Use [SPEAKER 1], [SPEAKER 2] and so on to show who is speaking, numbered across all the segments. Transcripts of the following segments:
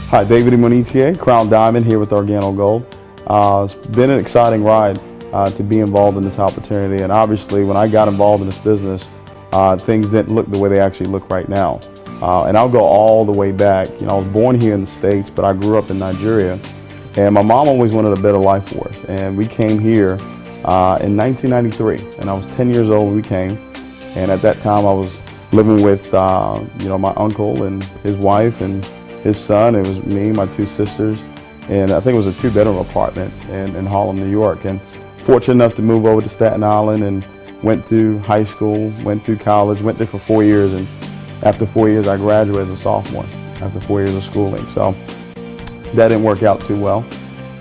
[SPEAKER 1] Hi, David Imonitie, Crown Diamond here with OrganoGold. It's been an exciting ride to be involved in this opportunity, and obviously when I got involved in this business, things didn't look the way they actually look right now. And I'll go all the way back. You know, I was born here in the States, but I grew up in Nigeria, and my mom always wanted a better life for us. And we came here in 1993, and I was 10 years old when we came. And at that time, I was living with my uncle and his wife and his son. It was me, my two sisters, and I think it was a 2-bedroom apartment in Harlem, New York. And fortunate enough to move over to Staten Island and went through high school, went through college, went there for 4 years, and after 4 years I graduated as a sophomore after 4 years of schooling. So that didn't work out too well,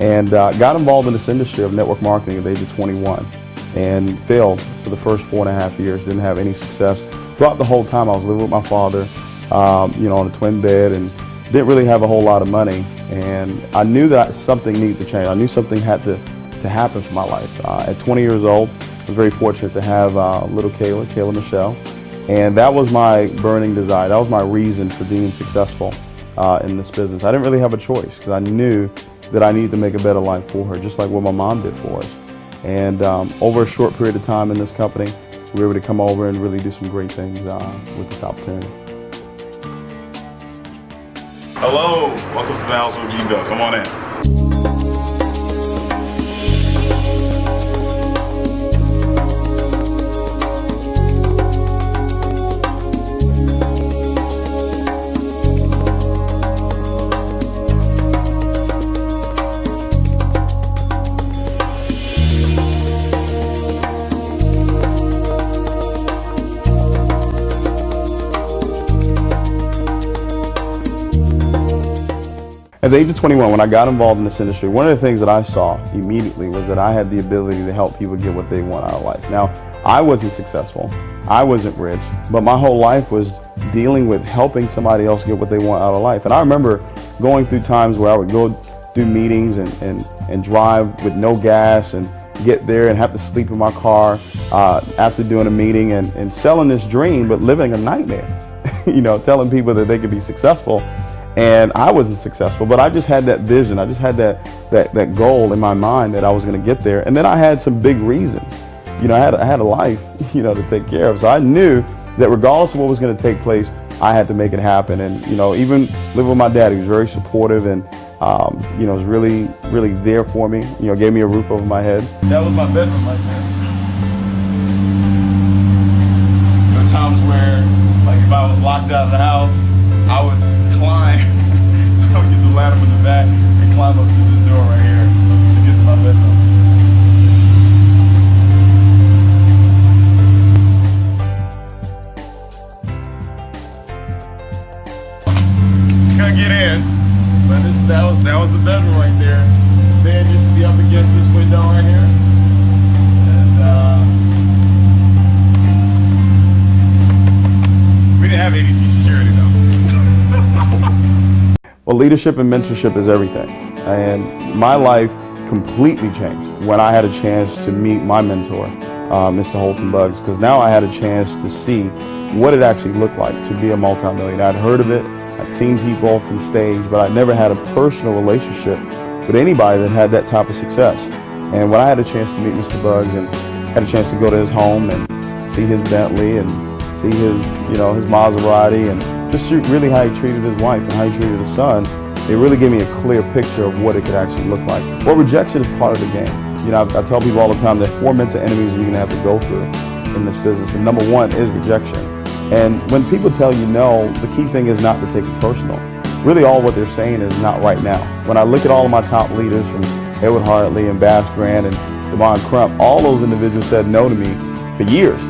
[SPEAKER 1] and got involved in this industry of network marketing at the age of 21 and failed for the first 4.5 years, didn't have any success. Throughout the whole time I was living with my father, on a twin bed, and didn't really have a whole lot of money, and I knew that something needed to change. I knew something had to happen for my life. At 20 years old, I was very fortunate to have little Kayla Michelle, and that was my burning desire. That was my reason for being successful in this business. I didn't really have a choice because I knew that I needed to make a better life for her, just like what my mom did for us. And over a short period of time in this company, we were able to come over and really do some great things with this opportunity.
[SPEAKER 2] Hello, welcome to the house, OG Bill. Come on in.
[SPEAKER 1] At the age of 21, when I got involved in this industry, one of the things that I saw immediately was that I had the ability to help people get what they want out of life. Now, I wasn't successful, I wasn't rich, but my whole life was dealing with helping somebody else get what they want out of life. And I remember going through times where I would go do meetings and drive with no gas and get there and have to sleep in my car after doing a meeting and selling this dream, but living a nightmare, telling people that they could be successful. And I wasn't successful, but I just had that vision. I just had that goal in my mind that I was going to get there. And then I had some big reasons. I had a life, to take care of. So I knew that regardless of what was going to take place, I had to make it happen. And, even living with my dad, he was very supportive and, was really, really there for me. Gave me a roof over my head. That was my bedroom right there. There were times where, like, if I was locked out of the house, I would climb, I would get the ladder from the back and climb up through this door right here to get to my bedroom. Couldn't get in, but that was the bedroom right there. The bed used to be up against this window right here. And we didn't have ADT security though. Well, leadership and mentorship is everything, and my life completely changed when I had a chance to meet my mentor, Mr. Holton Buggs, because now I had a chance to see what it actually looked like to be a multimillionaire. I'd heard of it, I'd seen people from stage, but I'd never had a personal relationship with anybody that had that type of success. And when I had a chance to meet Mr. Buggs and had a chance to go to his home and see his Bentley and see his, his Maserati, and just really how he treated his wife and how he treated his son, it really gave me a clear picture of what it could actually look like. Well, rejection is part of the game. I tell people all the time that 4 mental enemies you're going to have to go through in this business, and number 1 is rejection. And when people tell you no, the key thing is not to take it personal. Really all what they're saying is not right now. When I look at all of my top leaders from Edward Hartley and Bass Grant and Devon Crump, all those individuals said no to me for years.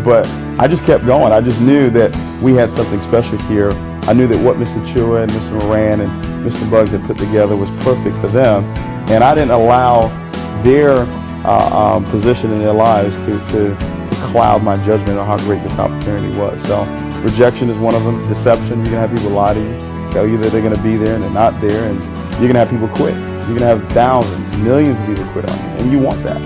[SPEAKER 1] But I just kept going. I just knew that we had something special here. I knew that what Mr. Chua and Mr. Moran and Mr. Buggs had put together was perfect for them. And I didn't allow their position in their lives to cloud my judgment on how great this opportunity was. So rejection is one of them. Deception, you're going to have people lie to you, tell you that they're going to be there and they're not there. And you're going to have people quit. You're going to have thousands, millions of people quit on you. And you want that.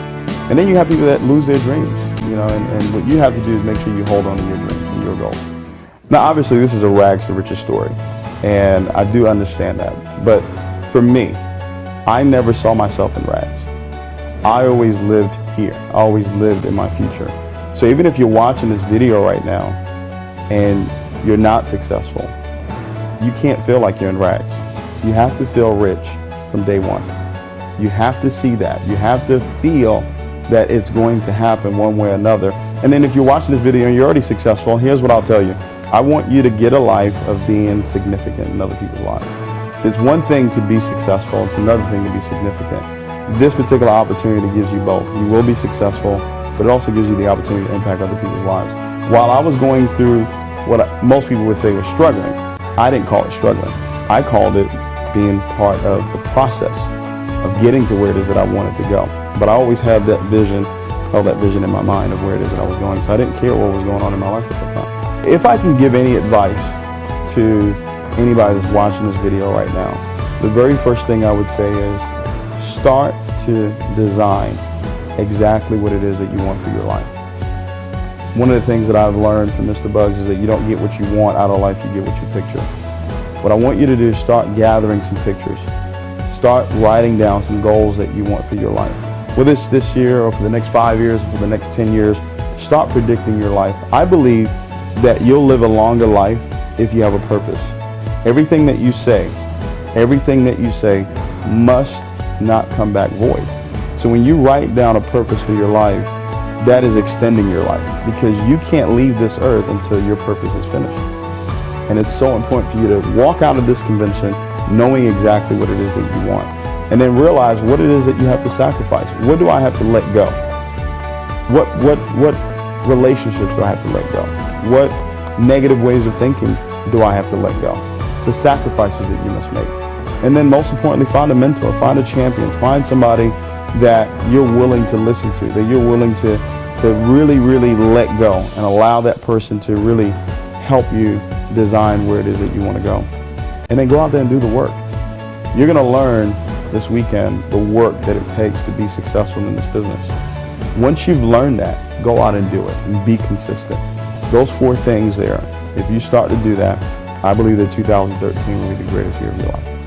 [SPEAKER 1] And then you have people that lose their dreams. And what you have to do is make sure you hold on to your dreams and your goals. Now, obviously, this is a rags to riches story. And I do understand that. But for me, I never saw myself in rags. I always lived here. I always lived in my future. So even if you're watching this video right now and you're not successful, you can't feel like you're in rags. You have to feel rich from day one. You have to see that. You have to feel that it's going to happen one way or another. And then if you're watching this video and you're already successful, here's what I'll tell you. I want you to get a life of being significant in other people's lives. So it's one thing to be successful, it's another thing to be significant. This particular opportunity gives you both. You will be successful, but it also gives you the opportunity to impact other people's lives. While I was going through what most people would say was struggling, I didn't call it struggling. I called it being part of the process of getting to where it is that I wanted to go. But I always had that vision, held that vision in my mind of where it is that I was going. So I didn't care what was going on in my life at that time. If I can give any advice to anybody that's watching this video right now, the very first thing I would say is start to design exactly what it is that you want for your life. One of the things that I've learned from Mr. Bugs is that you don't get what you want out of life, you get what you picture. What I want you to do is start gathering some pictures. Start writing down some goals that you want for your life. Whether it's this year or for the next 5 years or for the next 10 years, start predicting your life. I believe that you'll live a longer life if you have a purpose. Everything that you say must not come back void. So when you write down a purpose for your life, that is extending your life, because you can't leave this earth until your purpose is finished. And it's so important for you to walk out of this convention knowing exactly what it is that you want. And then realize what it is that you have to sacrifice. What do I have to let go? What relationships do I have to let go? What negative ways of thinking do I have to let go? The sacrifices that you must make. And then most importantly, find a mentor, find a champion, find somebody that you're willing to listen to, that you're willing to really, really let go and allow that person to really help you design where it is that you want to go. And then go out there and do the work. You're going to learn this weekend the work that it takes to be successful in this business. Once you've learned that, go out and do it and be consistent. Those 4 things there, if you start to do that, I believe that 2013 will be the greatest year of your life.